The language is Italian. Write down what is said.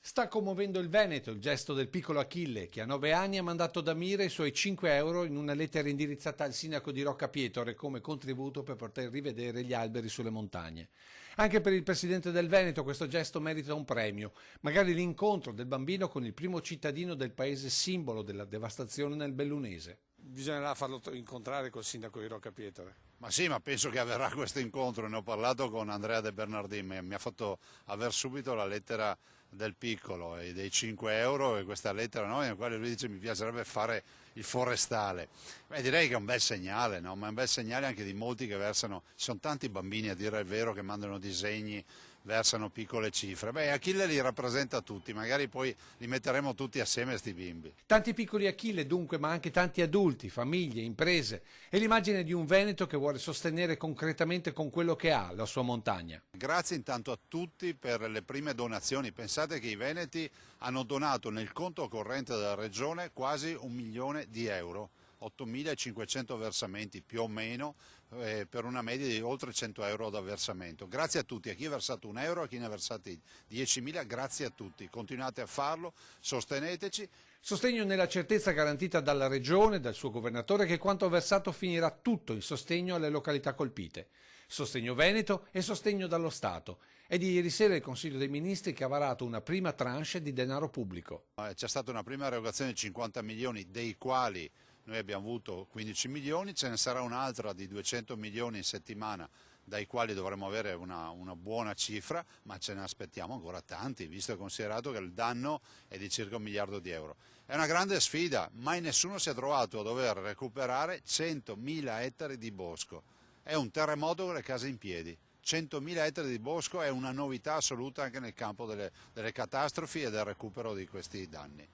Sta commuovendo il Veneto il gesto del piccolo Achille, che a 9 anni ha mandato da Mira i suoi 5 euro in una lettera indirizzata al sindaco di Roccapietore come contributo per poter rivedere gli alberi sulle montagne. Anche per il presidente del Veneto questo gesto merita un premio, magari l'incontro del bambino con il primo cittadino del paese simbolo della devastazione nel Bellunese. Bisognerà farlo incontrare col sindaco di Roccapietore. Ma sì, ma penso che avverrà questo incontro, ne ho parlato con Andrea De Bernardini, mi ha fatto aver subito la lettera del piccolo e dei 5 euro e questa lettera no, nella quale lui dice mi piacerebbe fare il forestale. Beh, direi che è un bel segnale, no? Ma è un bel segnale anche di molti che versano, ci sono tanti bambini a dire il vero che mandano disegni, versano piccole cifre. Beh, Achille li rappresenta tutti, magari poi li metteremo tutti assieme a sti bimbi. Tanti piccoli Achille dunque, ma anche tanti adulti, famiglie, imprese e l'immagine di un Veneto che vuole sostenere concretamente con quello che ha la sua montagna. Grazie intanto a tutti per le prime donazioni. Pensate che i veneti hanno donato nel conto corrente della regione quasi 1 milione di euro, 8.500 versamenti più o meno, per una media di oltre 100 euro da versamento. Grazie a tutti, a chi ha versato 1 euro, a chi ne ha versati 10.000, grazie a tutti. Continuate a farlo, sosteneteci. Sostegno nella certezza garantita dalla Regione, dal suo governatore, che quanto versato finirà tutto in sostegno alle località colpite. Sostegno Veneto e sostegno dallo Stato. È di ieri sera il Consiglio dei Ministri che ha varato una prima tranche di denaro pubblico. C'è stata una prima erogazione di 50 milioni, dei quali noi abbiamo avuto 15 milioni, ce ne sarà un'altra di 200 milioni in settimana, dai quali dovremo avere una buona cifra, ma ce ne aspettiamo ancora tanti, visto e considerato che il danno è di circa 1 miliardo di euro. È una grande sfida, mai nessuno si è trovato a dover recuperare 100.000 ettari di bosco. È un terremoto con le case in piedi. 100.000 ettari di bosco è una novità assoluta anche nel campo delle catastrofi e del recupero di questi danni.